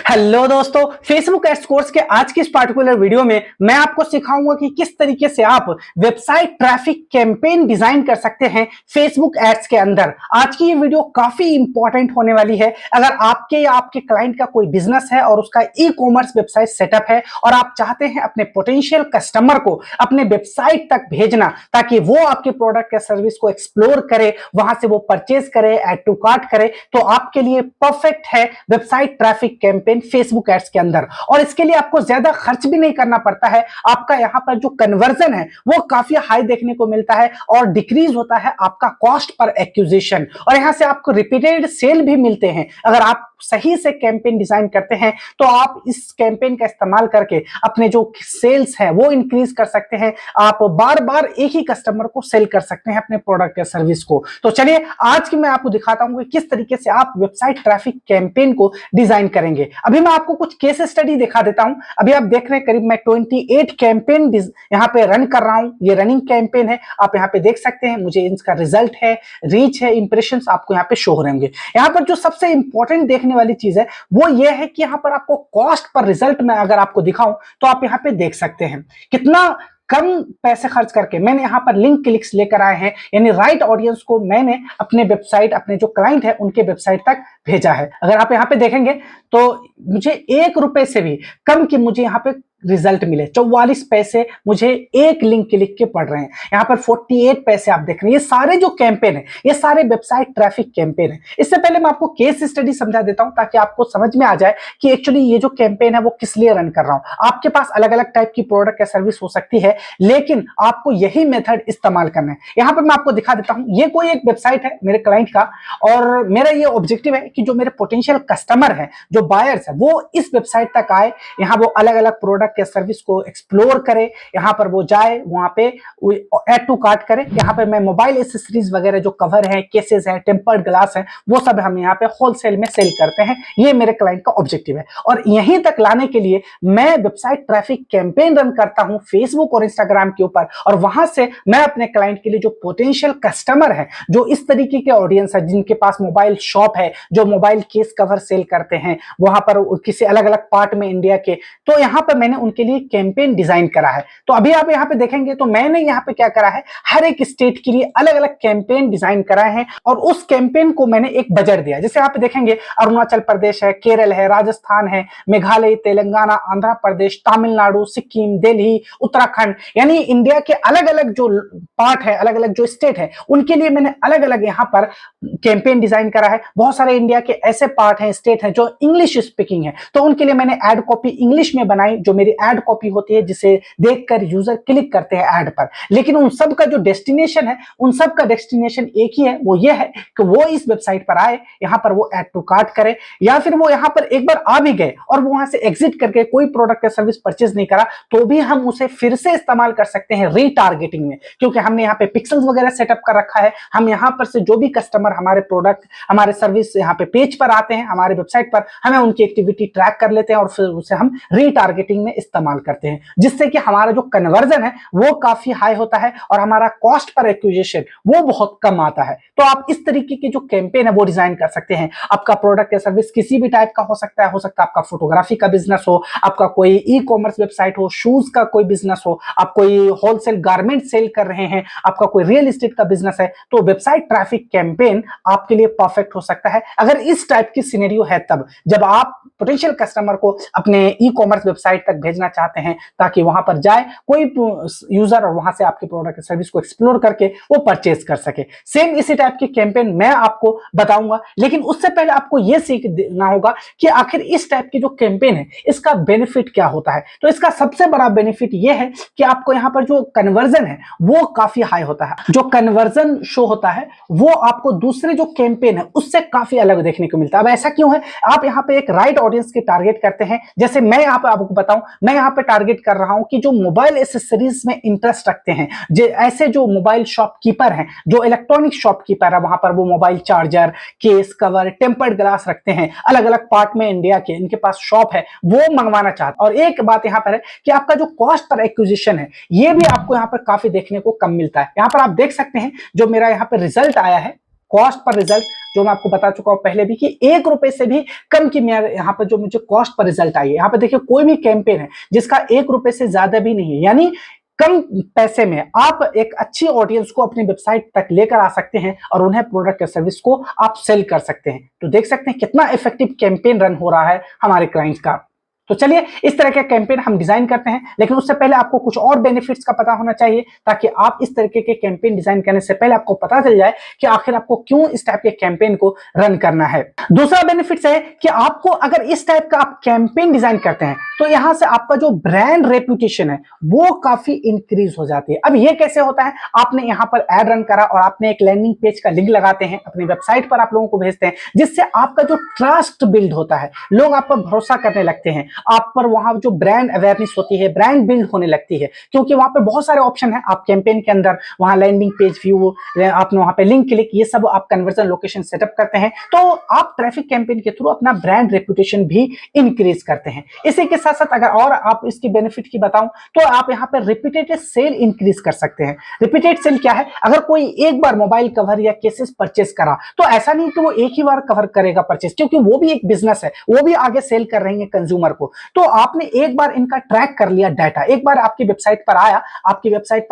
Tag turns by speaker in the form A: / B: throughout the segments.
A: Hello दोस्तों, Facebook ads course के आज की इस पार्टिकुलर वीडियो में मैं आपको सिखाऊंगा कि किस तरीके से आप वेबसाइट ट्रैफिक कैंपेन डिजाइन कर सकते हैं फेसबुक एड्स के अंदर। आज की ये वीडियो काफी इंपॉर्टेंट होने वाली है। अगर आपके या आपके क्लाइंट का कोई बिजनेस है और उसका ई कॉमर्स वेबसाइट सेटअप है और आप चाहते हैं अपने पोटेंशियल कस्टमर को अपने वेबसाइट तक भेजना ताकि वो आपके प्रोडक्ट या सर्विस को एक्सप्लोर करे, वहां से वो परचेज करे, ऐड टू कार्ट करे, तो आपके लिए परफेक्ट है website traffic campaign Facebook ads के अंदर। और इसके लिए आपको ज्यादा खर्च भी नहीं करना पड़ता है। आपका यहाँ पर जो कन्वर्जन है वो काफी हाई देखने को मिलता है और डिक्रीज होता है आपका कॉस्ट पर एक्विजिशन, और यहाँ से आपको रिपीटेड सेल भी मिलते हैं। अगर आप सही से कैंपेन डिजाइन करते हैं तो आप इस कैंपेन का इस्तेमाल करके अपने जो सेल्स है वो इंक्रीज कर सकते हैं। आप बार बार एक ही कस्टमर को सेल कर सकते हैं अपने प्रोडक्ट या सर्विस को। तो चलिए आज की मैं आपको दिखाता हूं कि किस तरीके से आप वेबसाइट ट्रैफिक कैंपेन को डिजाइन करेंगे। अभी मैं आपको कुछ केस स्टडी दिखा देता हूं। अभी आप देख रहे हैं करीब मैं 28 कैंपेन यहाँ पे रन कर रहा हूं। ये रनिंग कैंपेन है, आप यहाँ पे देख सकते हैं। मुझे इसका रिजल्ट है, रीच है, इंप्रेशन आपको यहाँ पे शो हो रहेंगे। यहाँ पर जो सबसे इंपॉर्टेंट देखने वाली चीज है वो ये है कि यहाँ पर आपको कॉस्ट पर रिजल्ट में अगर आपको दिखाऊं तो आप यहाँ पे देख सकते हैं कितना कम पैसे खर्च करके मैंने यहाँ पर लिंक क्लिक्स लेकर आए हैं, यानी राइट ऑडियंस को मैंने अपने वेबसाइट, अपने जो क्लाइंट है उनके वेबसाइट तक भेजा है। अगर आप यहाँ पे देखेंगे तो मुझे 1 रुपए से भी कम की मुझे यहाँ पे रिजल्ट मिले। 44 पैसे मुझे एक लिंक क्लिक के पड़ रहे हैं। यहाँ पर 48 पैसे आप देख रहे हैं। ये सारे जो कैंपेन है ये सारे वेबसाइट ट्रैफिक कैंपेन है। इससे पहले मैं आपको केस स्टडी समझा देता हूं ताकि आपको समझ में आ जाए कि एक्चुअली ये जो कैंपेन है वो किस लिए रन कर रहा हूं। आपके पास अलग अलग टाइप की प्रोडक्ट या सर्विस हो सकती है, लेकिन आपको यही मेथड इस्तेमाल करना है। यहाँ पर मैं आपको दिखा देता हूं। ये कोई एक वेबसाइट है मेरे क्लाइंट का, और मेरा ये ऑब्जेक्टिव है कि जो मेरे पोटेंशियल कस्टमर है, जो बायर्स है, वो इस वेबसाइट तक आए, यहाँ वो अलग अलग प्रोडक्ट या सर्विस को एक्सप्लोर करे, यहाँ पर वो जाए, वहां पे ऐड टू कार्ट करे। यहाँ पे मैं मोबाइल एसेसरीज वगैरह जो कवर है, केसेस है, टेम्पर्ड ग्लास है, वो सब हम यहाँ पे होलसेल में सेल करते हैं। ये मेरे क्लाइंट का ऑब्जेक्टिव है। और यहीं तक लाने के लिए मैं वेबसाइट ट्रैफिक कैंपेन रन करता हूं फेसबुक और इंस्टाग्राम के ऊपर, और वहां से मैं अपने क्लाइंट के लिए जो पोटेंशियल कस्टमर है, जो इस तरीके के ऑडियंस है, जिनके पास मोबाइल शॉप है, जो मोबाइल केस कवर सेल करते हैं वहां पर किसी अलग अलग पार्ट में इंडिया के, तो यहाँ पर मैंने उनके लिए कैंपेन डिजाइन करा है। तो अभी आप यहाँ पे देखेंगे तो मैंने यहाँ पे क्या करा है, हर एक स्टेट के लिए अलग अलग कैंपेन डिजाइन कराए हैं और उस कैंपेन को मैंने एक बजट दिया। जैसे आप देखेंगे अरुणाचल प्रदेश है, केरल है, राजस्थान है, मेघालय, तेलंगाना, आंध्र प्रदेश, तमिलनाडु, सिक्किम, दिल्ली, उत्तराखंड, यानी इंडिया के अलग अलग जो पार्ट है, अलग अलग जो स्टेट है, उनके लिए मैंने अलग अलग यहाँ पर कैंपेन डिजाइन करा है। बहुत सारे इंडिया के ऐसे पार्ट हैं, स्टेट हैं जो इंग्लिश स्पीकिंग है, तो उनके लिए मैंने एड कॉपी इंग्लिश में बनाई, जो मेरी एड कॉपी होती है जिसे देखकर यूजर क्लिक करते हैं ऐड पर। लेकिन उन सब का जो डेस्टिनेशन है, उन सब का डेस्टिनेशन एक ही है, वो ये है कि वो इस वेबसाइट पर आए, यहाँ पर वो ऐड टू कार्ट करे, या फिर वो यहाँ पर एक बार आ भी गए और वो वहां से एग्जिट करके कोई प्रोडक्ट या सर्विस परचेज नहीं करा, तो भी हम उसे फिर से इस्तेमाल कर सकते हैं रीटारगेटिंग में, क्योंकि हमने यहाँ पे पिक्सल्स वगैरह सेटअप कर रखा है। हम यहाँ पर से जो भी कस्टमर हमारे प्रोडक्ट, हमारे सर्विस यहाँ पे पेज पर आते हैं, हमारे वेबसाइट पर, हमें उनकी एक्टिविटी ट्रैक कर लेते हैं और फिर उसे हम रीटारगेटिंग में इस्तेमाल करते हैं, जिससे कि हमारा जो कन्वर्जन है वो काफी हाई होता है और हमारा कॉस्ट पर एक्विजिशन वो बहुत कम आता है। तो आप इस तरीके की जो कैंपेन है वो डिजाइन कर सकते हैं। आपका प्रोडक्ट या सर्विस किसी भी टाइप का हो सकता है आपका फोटोग्राफी का बिजनेस हो, आपका कोई ई कॉमर्स वेबसाइट हो, शूज का कोई बिजनेस हो, आप कोई होलसेल गारमेंट सेल कर रहे हैं, आपका कोई रियल एस्टेट का बिजनेस है, तो वेबसाइट ट्रैफिक कैंपेन आपके लिए परफेक्ट हो सकता है। अगर इस टाइप की सिनेरियो है तब, जब आप पोटेंशियल कस्टमर को अपने ई कॉमर्स वेबसाइट तक भेजना चाहते हैं ताकि वहां पर जाए कोई यूजर और वहां से आपके प्रोडक्ट सर्विस को एक्सप्लोर करके वो परचेज कर सके। सेम इसी टाइप की कैंपेन मैं आपको बताऊंगा, लेकिन उससे पहले आपको यह सीखना होगा कि आखिर इस टाइप की जो कैंपेन है इसका बेनिफिट क्या होता है। तो इसका सबसे बड़ा बेनिफिट यह है कि आपको यहाँ पर जो कन्वर्जन है वो काफी हाई होता है। जो कन्वर्जन शो होता है वो आपको दूसरे जो कैंपेन है उससे काफी अलग देखने को मिलता है। अब ऐसा क्यों है? आप यहाँ पे एक राइट ऑडियंस की टारगेट करते हैं। जैसे मैं यहाँ पे आपको बताऊं, मैं यहाँ पे टारगेट कर रहा हूं कि जो मोबाइल एसेसरीज में इंटरेस्ट रखते हैं, ऐसे जो मोबाइल शॉपकीपर हैं, जो इलेक्ट्रॉनिक शॉपकीपर है, वहां पर वो mobile charger, case cover, tempered glass रखते हैं, अलग अलग पार्ट में इंडिया के इनके पास शॉप है, वो मंगवाना चाहते हैं। और एक बात यहाँ पर है कि आपका जो कॉस्ट पर एक्विजिशन है ये भी आपको यहाँ पर काफी देखने को कम मिलता है। यहाँ पर आप देख सकते हैं जो मेरा यहाँ पर रिजल्ट आया है, कॉस्ट पर रिजल्ट, जो मैं आपको बता चुका हूं पहले भी कि ₹1 से भी कम की मेरे यहाँ पर जो मुझे कॉस्ट पर रिजल्ट आई है। यहाँ पे देखिए कोई भी कैंपेन है जिसका ₹1 से ज्यादा भी नहीं है, यानी कम पैसे में आप एक अच्छी ऑडियंस को अपनी वेबसाइट तक लेकर आ सकते हैं और उन्हें प्रोडक्ट या सर्विस को आप सेल कर सकते हैं। तो देख सकते हैं कितना इफेक्टिव कैंपेन रन हो रहा है हमारे क्लाइंट्स का। तो चलिए इस तरह के कैंपेन हम डिजाइन करते हैं, लेकिन उससे पहले आपको कुछ और बेनिफिट्स का पता होना चाहिए ताकि आप इस तरीके के कैंपेन डिजाइन करने से पहले आपको पता चल जाए कि आखिर आपको क्यों इस टाइप के कैंपेन को रन करना है। दूसरा बेनिफिट्स है कि आपको अगर इस टाइप का आप कैंपेन डिजाइन करते हैं तो यहां से आपका जो ब्रांड रेपुटेशन है वो काफी इंक्रीज हो जाती है। अब ये कैसे होता है, आपने यहां पर एड रन करा और आपने एक लैंडिंग पेज का लिंक लगाते हैं, अपनी वेबसाइट पर आप लोगों को भेजते हैं, जिससे आपका जो ट्रस्ट बिल्ड होता है, लोग आप पर भरोसा करने लगते हैं, आप पर वहां जो ब्रांड अवेयरनेस होती है, ब्रांड बिल्ड होने लगती है, क्योंकि वहां पे बहुत सारे ऑप्शन है। आप कैंपेन के अंदर वहां लैंडिंग पेज व्यू, आपने वहां पे लिंक क्लिक, ये सब आप कन्वर्जन लोकेशन सेटअप करते हैं, तो आप ट्रैफिक कैंपेन के थ्रू अपना ब्रांड रेपुटेशन भी इंक्रीज करते हैं। इसी के साथ साथ अगर और आप इसकी बेनिफिट की बताऊं तो आप यहाँ पे रिपीटेड सेल इंक्रीज कर सकते हैं। रिपीटेड सेल क्या है, अगर कोई एक बार मोबाइल कवर या केसेस परचेस करा तो ऐसा नहीं कि वो एक ही बार कवर करेगा परचेस, क्योंकि वो भी एक बिजनेस है, वो भी आगे सेल कर रहे हैं कंज्यूमर को। तो आपने एक बार इनका ट्रैक कर लिया डाटा, एक बार आपकी वेबसाइट पर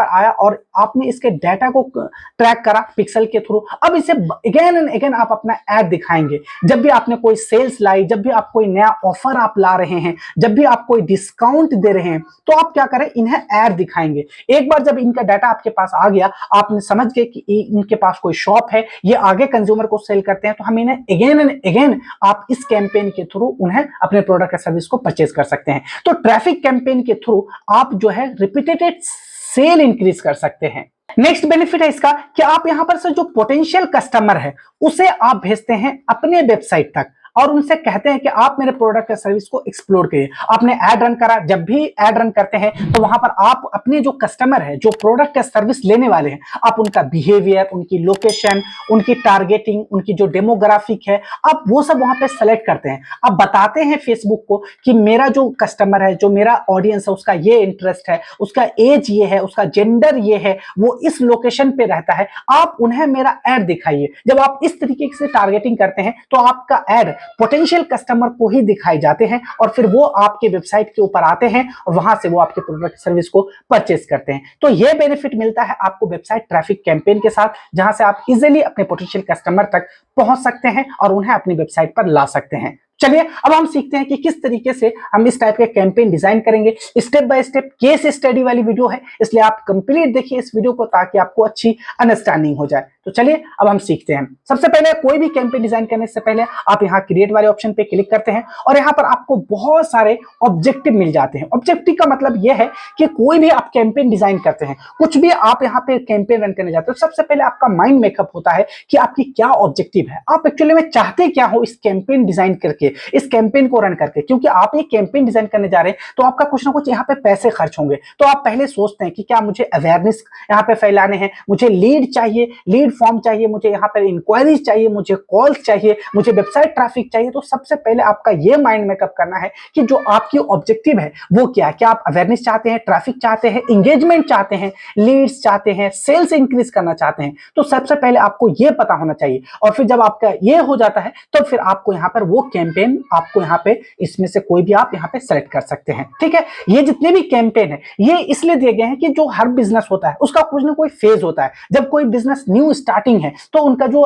A: आया और आपने इसके डाटा को ट्रैक करा पिक्सल के थ्रू, अब इसे अगेन एंड अगेन आप अपना ऐड दिखाएंगे। जब भी आपने कोई सेल्स लाई, जब भी आप कोई नया ऑफर आप ला रहे हैं, जब भी आप कोई डिस्काउंट दे रहे हैं, तो आप क्या करें, इन्हें ऐड दिखाएंगे। एक बार जब इनका डाटा आपके पास आ गया, आपने समझ गए कि इनके पास कोई शॉप है, ये आगे कंज्यूमर को सेल करते हैं, तो हम इन्हें अगेन एंड अगेन आप इस कैंपेन के थ्रू उन्हें अपने प्रोडक्ट या सर्विस को परचेज कर सकते हैं। तो ट्रैफिक कैंपेन के थ्रू आप जो है रिपीटेड सेल इंक्रीज कर सकते हैं। नेक्स्ट बेनिफिट है इसका कि आप यहां पर से जो पोटेंशियल कस्टमर है उसे आप भेजते हैं अपने वेबसाइट तक और उनसे कहते हैं कि आप मेरे प्रोडक्ट या सर्विस को एक्सप्लोर करिए। आपने ऐड रन करा, जब भी ऐड रन करते हैं तो वहां पर आप अपने जो कस्टमर है, जो प्रोडक्ट या सर्विस लेने वाले हैं, आप उनका बिहेवियर, उनकी लोकेशन, उनकी टारगेटिंग, उनकी जो डेमोग्राफिक है, आप वो सब वहां पे सेलेक्ट करते हैं। आप बताते हैं फेसबुक को कि मेरा जो कस्टमर है, जो मेरा ऑडियंस है, उसका ये इंटरेस्ट है, उसका एज ये है, उसका जेंडर ये है, वो इस लोकेशन पे रहता है, आप उन्हें मेरा ऐड दिखाइए। जब आप इस तरीके से टारगेटिंग करते हैं तो आपका ऐड पोटेंशियल कस्टमर को ही दिखाए जाते हैं और फिर वो आपके वेबसाइट के ऊपर आते हैं और वहां से वो आपके प्रोडक्ट सर्विस को परचेस करते हैं। तो ये बेनिफिट मिलता है आपको वेबसाइट ट्रैफिक कैंपेन के साथ, जहां से आप इजीली अपने पोटेंशियल कस्टमर तक पहुंच सकते हैं और उन्हें अपनी वेबसाइट पर ला सकते हैं। चलिए अब हम सीखते हैं कि किस तरीके से हम इस टाइप के कैंपेन डिजाइन करेंगे। Step by step case study वाली वीडियो है, इसलिए आप कंप्लीट देखिए इस वीडियो को ताकि आपको अच्छी अंडरस्टैंडिंग हो जाए। तो चलिए अब हम सीखते हैं। सबसे पहले कोई भी कैंपेन डिजाइन करने से पहले आप यहाँ क्रिएट वाले ऑप्शन पे क्लिक करते हैं और यहाँ पर आपको बहुत सारे ऑब्जेक्टिव मिल जाते हैं। ऑब्जेक्टिव का मतलब यह है कि कोई भी आप कैंपेन डिजाइन करते हैं, कुछ भी आप यहाँ पे कैंपेन रन करने जाते हो, सबसे पहले आपका माइंड मेकअप होता है कि आपकी क्या ऑब्जेक्टिव है, आप एक्चुअली में चाहते क्या हो इस कैंपेन डिजाइन करके, इस कैंपेन को रन करके। क्योंकि आप ये कैंपेन डिजाइन करने जा रहे हैं तो आपका कुछ ना कुछ यहाँ पे पैसे खर्च होंगे, तो आप पहले सोचते हैं कि क्या मुझे अवेयरनेस यहाँ पे फैलाने हैं, मुझे लीड चाहिए, लीड फॉर्म चाहिए, मुझे यहाँ पर इंक्वायरीज चाहिए, मुझे कॉल्स चाहिए, मुझे वेबसाइट ट्रैफिक चाहिए। तो सबसे पहले आपका ये माइंड मेकअप करना है कि जो आपकी ऑब्जेक्टिव है वो क्या है। क्या आप अवेयरनेस चाहते हैं, ट्रैफिक चाहते हैं, इंगेजमेंट चाहते हैं, लीड्स चाहते हैं, सेल्स इंक्रीज करना चाहते हैं। तो सबसे पहले आपको ये पता होना चाहिए और फिर जब आपका ये हो जाता है तो फिर आपको यहाँ पर वो कैंपेन, आपको यहाँ पे इसमें से कोई भी आप यहाँ पे सेलेक्ट कर सकते हैं। ठीक है, ये जितने भी कैंपेन है ये इसलिए दिए गए हैं कि जो हर बिजनेस होता है उसका कुछ ना कोई फेज होता है। जब कोई बिजनेस न्यू स्टार्टिंग है तो उनका जो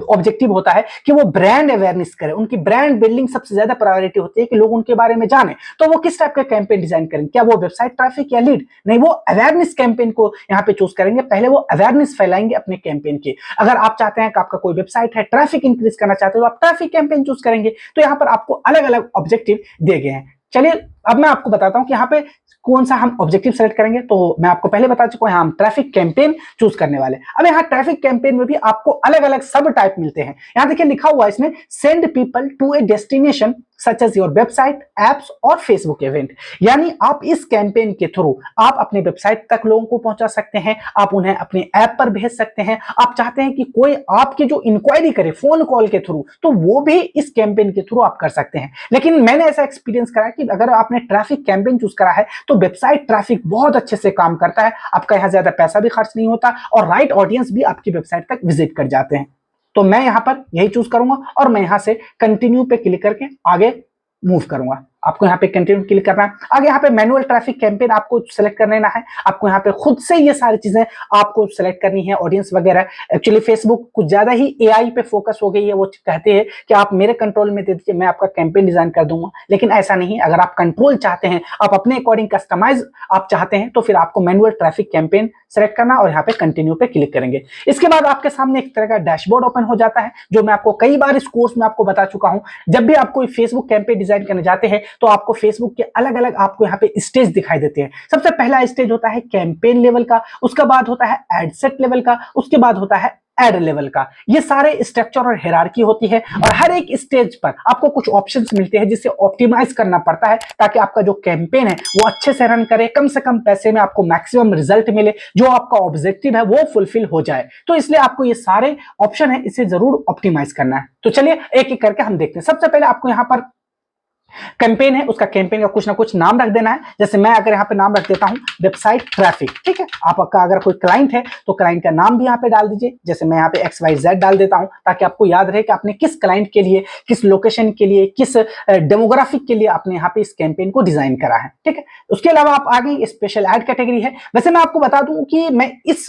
A: ऑब्जेक्टिव होता है कि वो ब्रांड अवेयरनेस करे, उनकी ब्रांड बिल्डिंग सबसे ज्यादा प्रायोरिटी होती है कि लोग उनके बारे में जाने। तो वो किस टाइप का कैंपेन डिजाइन करेंगे, क्या वो वेबसाइट ट्रैफिक या लीड? नहीं, वो अवेयरनेस कैंपेन को यहाँ पे चूज करेंगे। पहले वो अवेयरनेस फैलाएंगे अपने कैंपेन की। अगर आप चाहते हैं कि आपका कोई वेबसाइट है, ट्रैफिक इंक्रीज करना चाहते हो तो आप ट्रैफिक कैंपेन चूज करेंगे। तो यहाँ पर आपको अलग अलग ऑब्जेक्टिव दिए गए हैं। चलिए अब मैं आपको बताता हूं कि यहाँ पे कौन सा हम ऑब्जेक्टिव सेलेक्ट करेंगे। तो मैं आपको पहले बता चुका हूं, यहाँ हम ट्रैफिक कैंपेन चूज करने वाले। अब यहाँ ट्रैफिक कैंपेन में भी आपको अलग अलग सब टाइप मिलते हैं। यहाँ देखिए लिखा हुआ है इसमें, send people to a destination such as your website, apps और फेसबुक इवेंट। यानी आप इस कैंपेन के थ्रू आप अपने वेबसाइट तक लोगों को पहुंचा सकते हैं, आप उन्हें अपने ऐप पर भेज सकते हैं। आप चाहते हैं कि कोई आपकी जो इंक्वायरी करे फोन कॉल के थ्रू, तो वो भी इस कैंपेन के थ्रू आप कर सकते हैं। लेकिन मैंने ऐसा एक्सपीरियंस करा कि अगर आपने ट्रैफिक कैंपेन चूज करा है तो वेबसाइट ट्रैफिक बहुत अच्छे से काम करता है, आपका यहाँ ज्यादा पैसा भी खर्च नहीं होता और राइट ऑडियंस भी आपकी वेबसाइट तक विजिट कर जाते हैं। तो मैं यहां पर यही चूज करूंगा और मैं यहां से कंटिन्यू पे क्लिक करके आगे मूव करूंगा। आपको यहाँ पे कंटिन्यू क्लिक करना है। आगे यहाँ पे मैनुअल ट्रैफिक कैंपेन आपको सेलेक्ट कर लेना है। आपको यहाँ पे खुद से ये सारी चीजें आपको सेलेक्ट करनी है, ऑडियंस वगैरह। एक्चुअली फेसबुक कुछ ज्यादा ही एआई पे फोकस हो गई है, वो कहते हैं कि आप मेरे कंट्रोल में दे दीजिए, मैं आपका कैंपेन डिजाइन कर दूंगा, लेकिन ऐसा नहीं। अगर आप कंट्रोल चाहते हैं, आप अपने अकॉर्डिंग कस्टमाइज आप चाहते हैं, तो फिर आपको मैनुअल ट्रैफिक कैंपेन सेलेक्ट करना और यहाँ पे कंटिन्यू पे क्लिक करेंगे। इसके बाद आपके सामने एक तरह का डैशबोर्ड ओपन हो जाता है, जो मैं आपको कई बार इस कोर्स में आपको बता चुका हूं। जब भी आप कोई फेसबुक कैंपेन डिजाइन करने जाते हैं तो आपको फेसबुक के अलग अलग आपको यहाँ पे स्टेज दिखाई देते हैं। सबसे पहला स्टेज होता है कैंपेन लेवल का, उसके बाद होता है एड सेट लेवल का, उसके बाद होता है एड लेवल का। ये सारे स्ट्रक्चर और हायरार्की होती है और हर एक स्टेज पर आपको कुछ ऑप्शंस मिलते हैं जिसे ऑप्टिमाइज करना पड़ता है, ताकि आपका जो कैंपेन है वो अच्छे से रन करे, कम से कम पैसे में आपको मैक्सिमम रिजल्ट मिले, जो आपका ऑब्जेक्टिव है वो फुलफिल हो जाए। तो इसलिए आपको ये सारे ऑप्शन है, इसे जरूर ऑप्टिमाइज करना है। तो चलिए एक एक करके हम देखते हैं। सबसे पहले आपको यहाँ पर कैंपेन है, उसका कैंपेन का कुछ ना कुछ नाम रख देना है। जैसे मैं अगर यहाँ पे नाम रख देता हूँ वेबसाइट ट्रैफिक, ठीक है। आपका अगर कोई क्लाइंट है तो क्लाइंट का नाम भी यहाँ पे डाल दीजिए। जैसे मैं यहाँ पे XYZ डाल देता हूँ, ताकि आपको याद रहे कि आपने किस क्लाइंट के लिए, किस लोकेशन के लिए, किस डेमोग्राफिक के लिए आपने यहाँ पे इस कैंपेन को डिजाइन करा है, ठीक है। उसके अलावा आप आगे स्पेशल एड कैटेगरी है। वैसे मैं आपको बता दूं कि मैं इस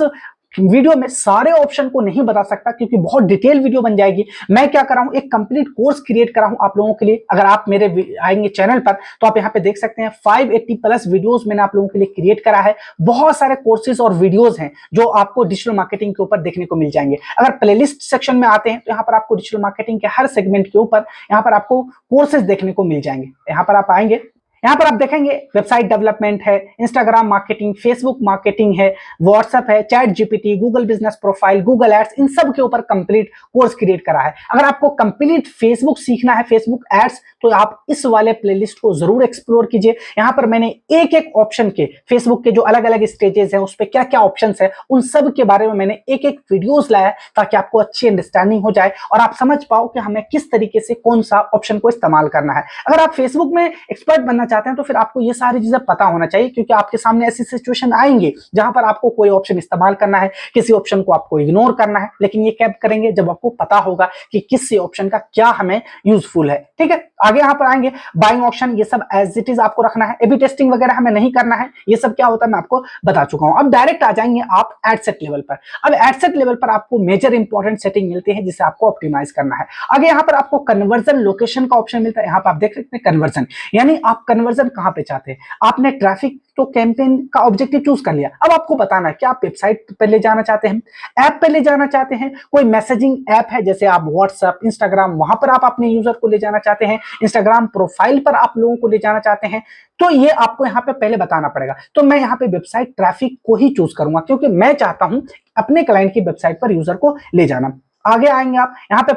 A: वीडियो में सारे ऑप्शन को नहीं बता सकता, क्योंकि बहुत डिटेल वीडियो बन जाएगी। मैं क्या कर रहा हूं, एक कंप्लीट कोर्स क्रिएट कर रहा हूं आप लोगों के लिए। अगर आप मेरे आएंगे चैनल पर तो आप यहां पे देख सकते हैं 580 प्लस वीडियोस मैंने आप लोगों के लिए क्रिएट करा है। बहुत सारे कोर्सेज और वीडियोस हैं जो आपको डिजिटल मार्केटिंग के ऊपर देखने को मिल जाएंगे। अगर प्लेलिस्ट सेक्शन में आते हैं तो यहाँ पर आपको डिजिटल मार्केटिंग के हर सेगमेंट के ऊपर यहाँ पर आपको कोर्सेज देखने को मिल जाएंगे। यहाँ पर आप आएंगे, यहाँ पर आप देखेंगे वेबसाइट डेवलपमेंट है, इंस्टाग्राम मार्केटिंग, फेसबुक मार्केटिंग है, व्हाट्सएप है, chat GPT, Google business profile, Google ads, इन सब के ऊपर कंप्लीट कोर्स क्रिएट करा है। अगर आपको कंप्लीट फेसबुक सीखना है, फेसबुक एड्स, तो आप इस वाले प्लेलिस्ट को जरूर एक्सप्लोर कीजिए। यहाँ पर मैंने एक एक ऑप्शन के, फेसबुक के जो अलग अलग स्टेजेस हैं, उस पर क्या क्या ऑप्शन है, उन सब के बारे में मैंने एक एक वीडियोस लाया, ताकि आपको अच्छी अंडरस्टैंडिंग हो जाए और आप समझ पाओ कि हमें किस तरीके से कौन सा ऑप्शन को इस्तेमाल करना है। अगर आप फेसबुक में एक्सपर्ट बनना चाहते हैं तो फिर आपको ये सारी चीजें पता होना चाहिए, क्योंकि आपके सामने ऐसी सिचुएशन आएंगे जहां पर आपको कोई ऑप्शन इस्तेमाल करना है, किसी ऑप्शन को आपको इग्नोर करना है। लेकिन ये कब करेंगे, जब आपको पता होगा कि किस ऑप्शन का क्या हमें यूजफुल है, ठीक है। आगे यहाँ पर आएंगे बाइंग ऑप्शन, ये सब एज इट इज आपको रखना है। एबी टेस्टिंग वगैरह हमें नहीं करना है, ये सब क्या होता है मैं आपको बता चुका हूं। अब डायरेक्ट आ जाएंगे आप एड सेट लेवल पर। अब एड सेट लेवल पर आपको मेजर इंपॉर्टेंट सेटिंग मिलती है जिसे आपको ऑप्टिमाइज करना है। आगे यहाँ पर आपको कन्वर्जन लोकेशन का ऑप्शन मिलता है। यहाँ पर आप देख सकते हैं कन्वर्जन, यानी आप कन्वर्जन कहां पे चाहते हैं। आपने ट्रैफिक तो कैंपेन का ऑब्जेक्टिव चूज कर लिया, अब आपको बताना है कि आप वेबसाइट पे ले जाना चाहते हैं, ऐप पे ले जाना चाहते हैं, कोई मैसेजिंग ऐप है जैसे आप व्हाट्सएप, इंस्टाग्राम, वहां पर आप अपने यूजर को ले जाना चाहते हैं, इंस्टाग्राम प्रोफाइल पर आप लोगों को ले जाना चाहते हैं, तो ये आपको यहाँ पे पहले बताना पड़ेगा। तो मैं यहाँ पे वेबसाइट ट्रैफिक को ही चूज करूंगा, क्योंकि मैं चाहता हूं अपने क्लाइंट की वेबसाइट पर यूजर को ले जाना। आगे आएंगे आप, यहाँ पे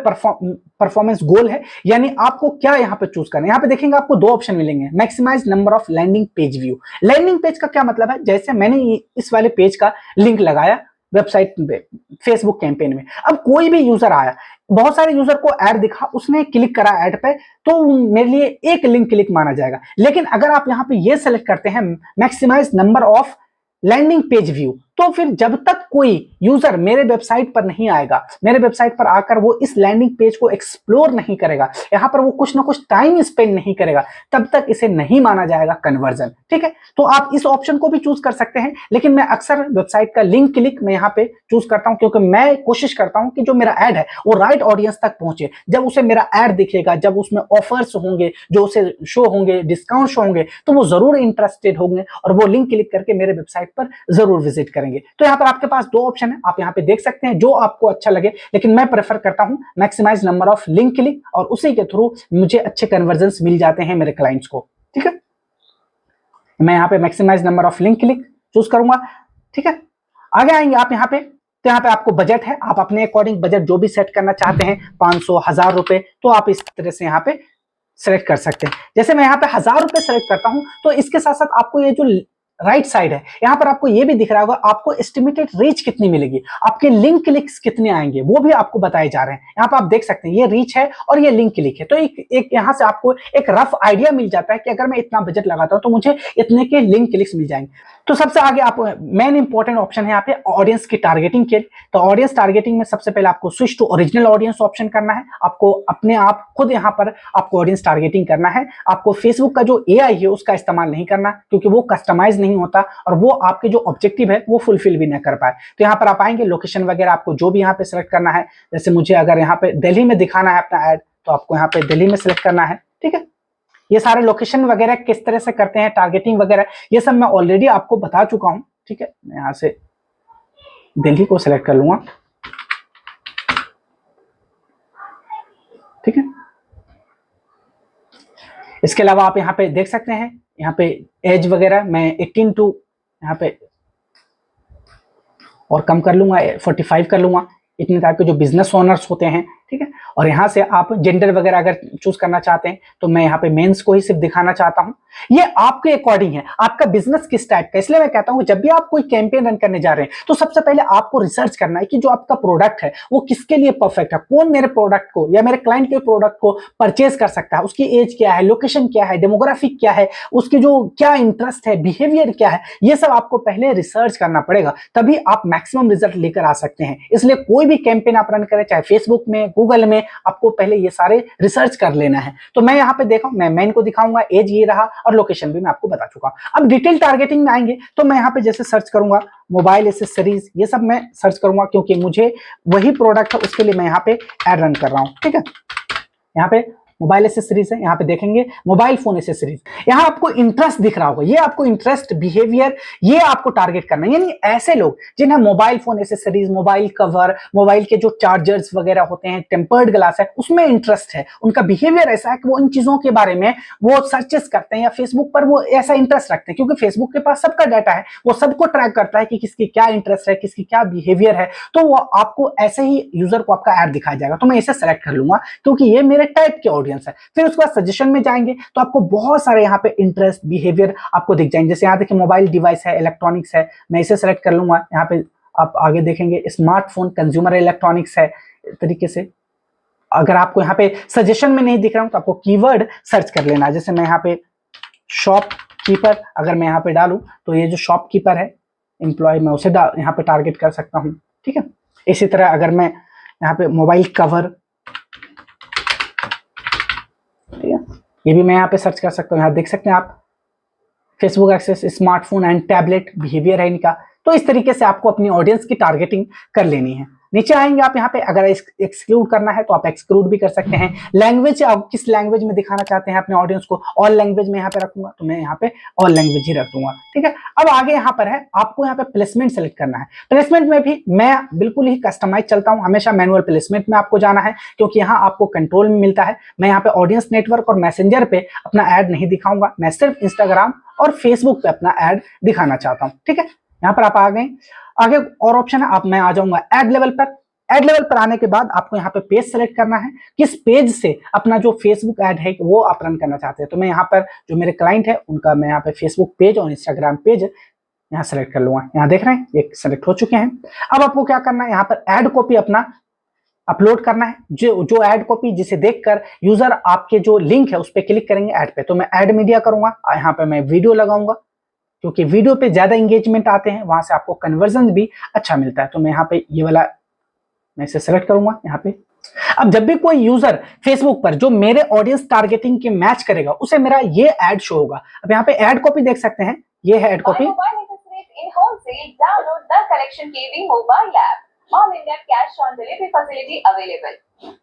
A: परफॉर्मेंस गोल है, यानी आपको क्या यहाँ पे चूज करना है। यहाँ पे देखेंगे आपको दो ऑप्शन मिलेंगे, maximise number of landing page view. Landing page का क्या मतलब है, जैसे मैंने इस वाले पेज का लिंक लगाया वेबसाइट पे, फेसबुक कैंपेन में, अब कोई भी यूजर आया, बहुत सारे यूजर को ऐड दिखा, उसने क्लिक करा ऐड पे, तो मेरे लिए एक लिंक क्लिक माना जाएगा। लेकिन अगर आप यहाँ पे ये सेलेक्ट करते हैं maximise number of landing page view, तो फिर जब तक कोई यूजर मेरे वेबसाइट पर नहीं आएगा, मेरे वेबसाइट पर आकर वो इस लैंडिंग पेज को एक्सप्लोर नहीं करेगा, यहाँ पर वो कुछ ना कुछ टाइम स्पेंड नहीं करेगा, तब तक इसे नहीं माना जाएगा कन्वर्जन, ठीक है। तो आप इस ऑप्शन को भी चूज कर सकते हैं, लेकिन मैं अक्सर वेबसाइट का लिंक क्लिक मैं यहाँ पे चूज करता हूँ, क्योंकि मैं कोशिश करता हूँ कि जो मेरा ऐड है वो राइट ऑडियंस तक पहुंचे। जब उसे मेरा ऐड दिखेगा, जब उसमें ऑफर्स होंगे जो उसे शो होंगे, डिस्काउंट शो होंगे, तो वो जरूर इंटरेस्टेड होंगे और वो लिंक क्लिक करके मेरे वेबसाइट पर जरूर विजिट करेंगे। तो यहां पर आपके पास दो ऑप्शन है, आप यहां पे देख सकते हैं जो आपको अच्छा लगे, लेकिन मैं प्रेफर करता हूं maximise number of link click, और उसी के थ्रू मुझे अच्छे कन्वर्जन्स मिल जाते हैं मेरे क्लाइंट्स को, ठीक है। मैं यहां पे maximise number of link click choose करूंगा, ठीक है। आगे आएंगे आप यहाँ पे, तो यहाँ पे आपको बजट है, आप अपने अकॉर्डिंग बजट जो भी सेट करना चाहते हैं, 500, 1000 रुपए, तो आप इस तरह से यहाँ पे सेलेक्ट कर सकते हैं। जैसे मैं यहाँ पे 1000 रुपए सेलेक्ट करता हूं, तो इसके साथ साथ आपको ये जो राइट साइड है, यहाँ पर आपको ये भी दिख रहा होगा आपको एस्टिमेटेड रीच कितनी मिलेगी, आपके लिंक क्लिक्स कितने आएंगे वो भी आपको बताए जा रहे हैं। यहाँ पर आप देख सकते हैं ये रीच है और ये लिंक क्लिक है, तो एक यहाँ से आपको एक रफ आइडिया मिल जाता है कि अगर मैं इतना बजट लगाता हूँ तो मुझे इतने के लिंक क्लिक्स मिल जाएंगे। तो सबसे आगे आप मेन इंपॉर्टेंट ऑप्शन है यहाँ पे ऑडियंस की टारगेटिंग के लिए। तो ऑडियंस टारगेटिंग में सबसे पहले आपको switch to original audience option करना है, आपको अपने आप खुद यहाँ पर आपको ऑडियंस टारगेटिंग करना है। आपको फेसबुक का जो एआई है उसका इस्तेमाल नहीं करना क्योंकि वो कस्टमाइज नहीं होता और वो आपके जो ऑब्जेक्टिव है वो फुलफिल भी ना कर पाए। तो यहाँ पर आप आएंगे, लोकेशन वगैरह आपको जो भी यहाँ पे सिलेक्ट करना है, जैसे मुझे अगर यहाँ पे दिल्ली में दिखाना है अपना एड तो आपको यहाँ पे दिल्ली में सिलेक्ट करना है। ठीक है, ये सारे लोकेशन वगैरह किस तरह से करते हैं, टारगेटिंग वगैरह ये सब मैं ऑलरेडी आपको बता चुका हूं। ठीक है, मैं यहां से दिल्ली को सिलेक्ट कर लूंगा। ठीक है, इसके अलावा आप यहाँ पे देख सकते हैं, यहाँ पे एज वगैरह मैं 18 टू यहाँ पे और कम कर लूंगा, 45 कर लूंगा। इतने टाइप के जो बिजनेस ओनर्स होते हैं, ठीक है, और यहाँ से आप जेंडर वगैरह अगर चूज करना चाहते हैं तो मैं यहाँ पे मेंस को ही सिर्फ दिखाना चाहता हूँ। ये आपके अकॉर्डिंग है, आपका बिजनेस किस टाइप का। इसलिए मैं कहता हूँ जब भी आप कोई कैंपेन रन करने जा रहे हैं तो सबसे पहले आपको रिसर्च करना है कि जो आपका प्रोडक्ट है वो किसके लिए परफेक्ट है, कौन मेरे प्रोडक्ट को या मेरे क्लाइंट के प्रोडक्ट को परचेज कर सकता है, उसकी एज क्या है, लोकेशन क्या है, डेमोग्राफिक क्या है, उसकी जो क्या इंटरेस्ट है, बिहेवियर क्या है, ये सब आपको पहले रिसर्च करना पड़ेगा, तभी आप मैक्सिमम रिजल्ट लेकर आ सकते हैं। इसलिए कोई भी कैंपेन आप रन करें, चाहे फेसबुक में, गूगल में, आपको पहले ये सारे रिसर्च कर लेना है। तो मैं यहाँ पे देखा, मैं मेन को दिखाऊंगा, एज ये रहा और लोकेशन भी मैं आपको बता चुका हूं। अब डिटेल टारगेटिंग में आएंगे तो मैं यहाँ पे जैसे सर्च करूंगा मोबाइल एसेसरीज, ये सब मैं सर्च करूंगा क्योंकि मुझे वही प्रोडक्ट है उसके लिए मैं यहाँ पे एड रन कर रहा हूँ। ठीक है, यहाँ पे मोबाइल एसेसरीज है, यहाँ पे देखेंगे मोबाइल फोन एसेसरीज, यहाँ आपको इंटरेस्ट दिख रहा होगा, ये आपको इंटरेस्ट, बिहेवियर, ये आपको टारगेट करना है। यानी ऐसे लोग जिन्हें mobile phone accessories, mobile cover, mobile के जो चार्जर्स वगैरह होते हैं, टेम्पर्ड ग्लास है, उसमें इंटरेस्ट है, उनका बिहेवियर ऐसा है कि वो इन चीजों के बारे में वो सर्चेस करते हैं या फेसबुक पर वो ऐसा इंटरेस्ट रखते हैं क्योंकि फेसबुक के पास सबका डाटा है, वो सबको ट्रैक करता है कि किसकी क्या इंटरेस्ट है, किसकी क्या बिहेवियर है, तो वो आपको ऐसे ही यूजर को आपका ऐड दिखाया जाएगा। तो मैं इसे सेलेक्ट कर लूंगा क्योंकि ये मेरे टाइप के ऑडियंस है। फिर उसके बाद सजेशन में जाएंगे तो आपको बहुत सारे यहाँ पे इंटरेस्ट, बिहेवियर आपको दिख जाएंगे। जैसे यहाँ देखिए मोबाइल डिवाइस है, इलेक्ट्रॉनिक्स है, मैं इसे सेलेक्ट कर लूंगा। यहाँ पे आप आगे देखेंगे स्मार्टफोन, कंज्यूमर इलेक्ट्रॉनिक्स है, तरीके से। अगर आपको यहाँ पे सजेशन में नहीं दिख रहा हूं तो आपको कीवर्ड सर्च कर लेना है। जैसे मैं यहाँ पे शॉपकीपर अगर मैं यहाँ पे डालूं तो ये जो शॉपकीपर है एम्प्लॉय, मैं उसे यहाँ पे टारगेट कर सकता हूँ। ठीक है, इसी तरह अगर मैं यहाँ पे मोबाइल कवर, ये भी मैं यहाँ पे सर्च कर सकता हूँ। यहाँ देख सकते हैं आप Facebook access, smartphone and tablet, behaviour है इनका। तो इस तरीके से आपको अपनी ऑडियंस की टारगेटिंग कर लेनी है। नीचे आएंगे आप यहाँ पे, अगर एक्सक्लूड करना है तो आप एक्सक्लूड भी कर सकते हैं। लैंग्वेज, आप किस लैंग्वेज में दिखाना चाहते हैं अपने ऑडियंस को, ऑल लैंग्वेज में यहाँ पे रखूंगा तो मैं यहाँ पे ऑल लैंग्वेज ही रख दूंगा। ठीक है, अब आगे यहाँ पर है आपको यहाँ पे प्लेसमेंट सेलेक्ट करना है। प्लेसमेंट में भी मैं बिल्कुल ही कस्टमाइज चलता हूँ, हमेशा मैनुअल प्लेसमेंट में आपको जाना है क्योंकि यहाँ आपको कंट्रोल में मिलता है। मैं यहाँ पे ऑडियंस नेटवर्क और मैसेंजर पे अपना एड नहीं दिखाऊंगा, मैं सिर्फ इंस्टाग्राम और फेसबुक पे अपना एड दिखाना चाहता हूँ। ठीक है, यहाँ पर आप आ गए, आगे और ऑप्शन है, आप मैं आ जाऊंगा एड लेवल पर। एड लेवल पर आने के बाद आपको यहाँ पे पेज सेलेक्ट करना है, किस पेज से अपना जो फेसबुक एड है वो आप रन करना चाहते हैं। तो मैं यहाँ पर जो मेरे क्लाइंट है उनका मैं यहाँ पे फेसबुक पेज और इंस्टाग्राम पेज यहाँ सेलेक्ट कर लूंगा। यहाँ देख रहे हैं ये सेलेक्ट हो चुके हैं। अब आपको क्या करना है, यहाँ पर एड कॉपी अपना अपलोड करना है, जो एड कॉपी जिसे देखकर यूजर आपके जो लिंक है उस पर क्लिक करेंगे एड पे। तो मैं एड मीडिया करूंगा, यहाँ पे मैं वीडियो लगाऊंगा क्योंकि वीडियो पे ज्यादा इंगेजमेंट आते हैं, वहां से आपको कन्वर्जन भी अच्छा मिलता है। तो मैं यहाँ पे ये वाला मैं इसे सेलेक्ट करूंगा यहाँ पे। अब जब भी कोई यूजर फेसबुक पर जो मेरे ऑडियंस टारगेटिंग के मैच करेगा उसे मेरा ये एड शो होगा। अब यहाँ पे एड कॉपी देख सकते हैं, ये है ad copy. All India cash on delivery facility available.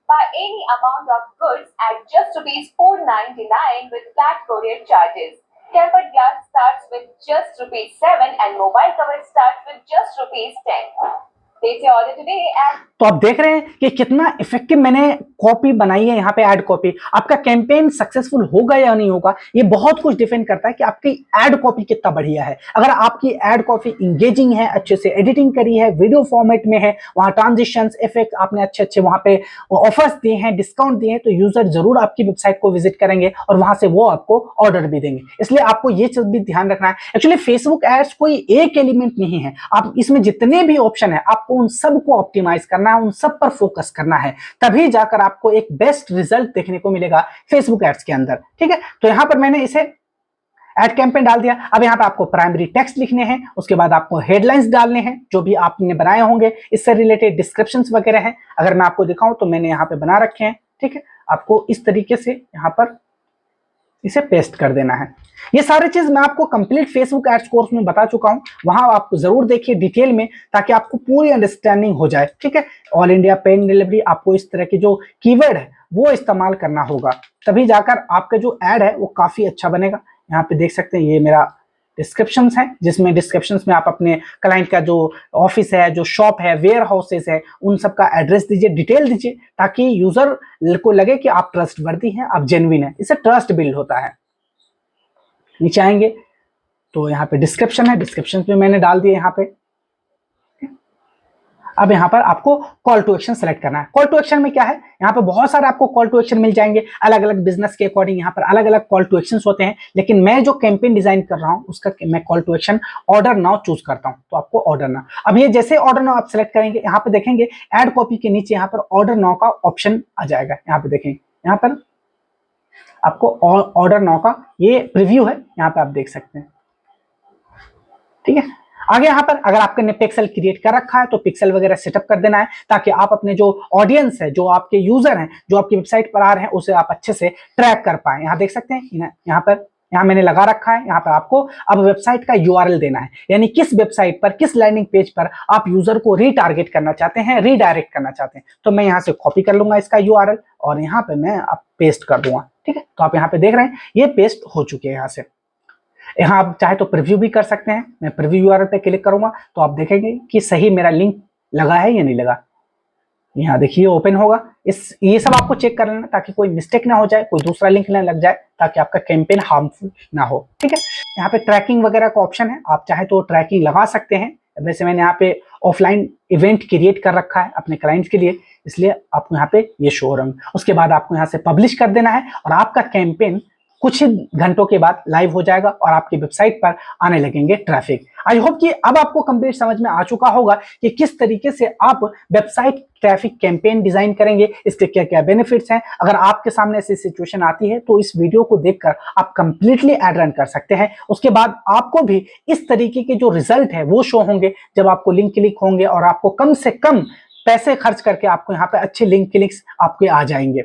A: Buy any amount of goods at just ₹4.99 with flat courier charges. Tempered glass starts with just ₹7 and mobile cover starts with just ₹10.
B: Place your order today and
A: तो आप देख रहे हैं कि कितना effective मैंने copy बनाई है यहाँ पे ऐड कॉपी। आपका कैंपेन सक्सेसफुल होगा या नहीं होगा ये बहुत कुछ डिपेंड करता है कि आपकी ऐड कॉपी कितना बढ़िया है। अगर आपकी ऐड कॉपी इंगेजिंग है, अच्छे से एडिटिंग करी है, वीडियो फॉर्मेट में है, वहां ट्रांजिशंस इफेक्ट आपने अच्छे अच्छे वहां पे ऑफर्स दिए हैं, डिस्काउंट दिए हैं, तो यूजर जरूर आपकी वेबसाइट को विजिट करेंगे और वहां से वो आपको ऑर्डर भी देंगे। इसलिए आपको ये चीज भी ध्यान रखना है। एक्चुअली फेसबुक एड्स कोई एक एलिमेंट नहीं है, आप इसमें जितने भी ऑप्शन है आपको उन सबको ऑप्टिमाइज करना है, उन सब पर फोकस करना है, तभी जाकर आपको एक बेस्ट रिजल्ट देखने को मिलेगा फेसबुक एड्स के अंदर। ठीक है, तो यहां पर मैंने इसे एड कैंपेन डाल दिया। अब यहाँ पे आपको प्राइमरी टेक्स्ट लिखने हैं, उसके बाद आपको हेडलाइंस डालने हैं जो भी आपने बनाए होंगे, इससे रिलेटेड डिस्क्रिप्शंस वगैरह हैं। अगर मैं आपको दिखाऊं तो मैंने यहाँ पे बना रखे हैं। ठीक है, आपको इस तरीके से यहाँ पर इसे पेस्ट कर देना है। ये सारी चीज मैं आपको कंप्लीट फेसबुक एड्स कोर्स में बता चुका हूं, वहां आप जरूर देखिए डिटेल में ताकि आपको पूरी अंडरस्टैंडिंग हो जाए। ठीक है, ऑल इंडिया पे एंड डिलीवरी, आपको इस तरह के जो कीवर्ड है वो इस्तेमाल करना होगा, तभी जाकर आपका जो एड है वो काफी अच्छा बनेगा। यहाँ पे देख सकते हैं ये मेरा डिस्क्रिप्शंस है, जिसमें डिस्क्रिप्शंस में आप अपने क्लाइंट का जो ऑफिस है, जो शॉप है, वेयर हाउसेस है, उन सब का एड्रेस दीजिए, डिटेल दीजिए, ताकि यूजर को लगे कि आप ट्रस्टवर्दी हैं, आप जेन्युइन हैं। इससे ट्रस्ट बिल्ड होता है। नीचे आएंगे तो यहाँ पे डिस्क्रिप्शन है, डिस्क्रिप्शन में मैंने डाल दिया यहाँ पे। अब यहाँ पर आपको कॉल टू एक्शन सेलेक्ट करना है। कॉल टू एक्शन में क्या है, यहाँ पे बहुत सारे आपको कॉल टू एक्शन मिल जाएंगे, अलग अलग बिजनेस के अकॉर्डिंग यहाँ पर अलग अलग कॉल टू एक्शन होते हैं, लेकिन मैं जो कैंपेन डिजाइन कर रहा हूँ उसका मैं call to action order now choose करता हूँ। तो आपको ऑर्डर नाउ, अब ये जैसे ऑर्डर नाउ आप सेलेक्ट करेंगे, यहाँ पे देखेंगे एड कॉपी के नीचे यहाँ पर ऑर्डर नाउ का ऑप्शन आ जाएगा। यहाँ पे देखेंगे, यहाँ पर आपको ऑर्डर नाउ का ये प्रीव्यू है, यहाँ पे आप देख सकते हैं। ठीक है, आगे यहाँ पर अगर आपने पिक्सल क्रिएट कर रखा है तो पिक्सल वगैरह सेटअप कर देना है, ताकि आप अपने जो ऑडियंस है, जो आपके यूजर हैं, जो आपकी वेबसाइट पर आ रहे हैं, उसे आप अच्छे से ट्रैक कर पाए। यहाँ देख सकते हैं, यहाँ मैंने लगा रखा है। यहाँ पर आपको अब वेबसाइट का यूआरएल देना है, यानी किस वेबसाइट पर, किस लैंडिंग पेज पर आप यूजर को रीटारगेट करना चाहते हैं, रीडायरेक्ट करना चाहते हैं। तो मैं यहाँ से कॉपी कर लूंगा इसका यूआरएल और यहाँ पे मैं आप पेस्ट कर दूंगा। ठीक है, तो आप यहाँ पे देख रहे हैं ये पेस्ट हो चुके हैं। यहाँ से यहाँ आप चाहे तो प्रीव्यू भी कर सकते हैं। मैं प्रीव्यू यूआरएल पे क्लिक करूंगा तो आप देखेंगे कि सही मेरा लिंक लगा है या नहीं लगा। यहाँ देखिए ओपन होगा। ये सब आपको चेक कर लेना ताकि कोई मिस्टेक ना हो जाए, कोई दूसरा लिंक ना लग जाए, ताकि आपका कैंपेन हार्मफुल ना हो। ठीक है, यहाँ पे ट्रैकिंग वगैरह का ऑप्शन है, आप चाहे तो ट्रैकिंग लगा सकते हैं। वैसे मैंने यहाँ पे ऑफलाइन इवेंट क्रिएट कर रखा है अपने क्लाइंट्स के लिए, इसलिए आपको यहाँ पे ये शो रंग। उसके बाद आपको यहाँ से पब्लिश कर देना है और आपका कैंपेन कुछ ही घंटों के बाद लाइव हो जाएगा और आपकी वेबसाइट पर आने लगेंगे ट्रैफिक। आई होप कि अब आपको कंप्लीट समझ में आ चुका होगा कि किस तरीके से आप वेबसाइट ट्रैफिक कैंपेन डिजाइन करेंगे, इसके क्या क्या बेनिफिट्स हैं। अगर आपके सामने ऐसी सिचुएशन आती है तो इस वीडियो को देखकर आप कंप्लीटली एड रन कर सकते हैं। उसके बाद आपको भी इस तरीके के जो रिजल्ट है वो शो होंगे जब आपको लिंक क्लिक होंगे और आपको कम से कम पैसे खर्च करके आपको यहाँ पे अच्छे लिंक क्लिक्स आपके आ जाएंगे।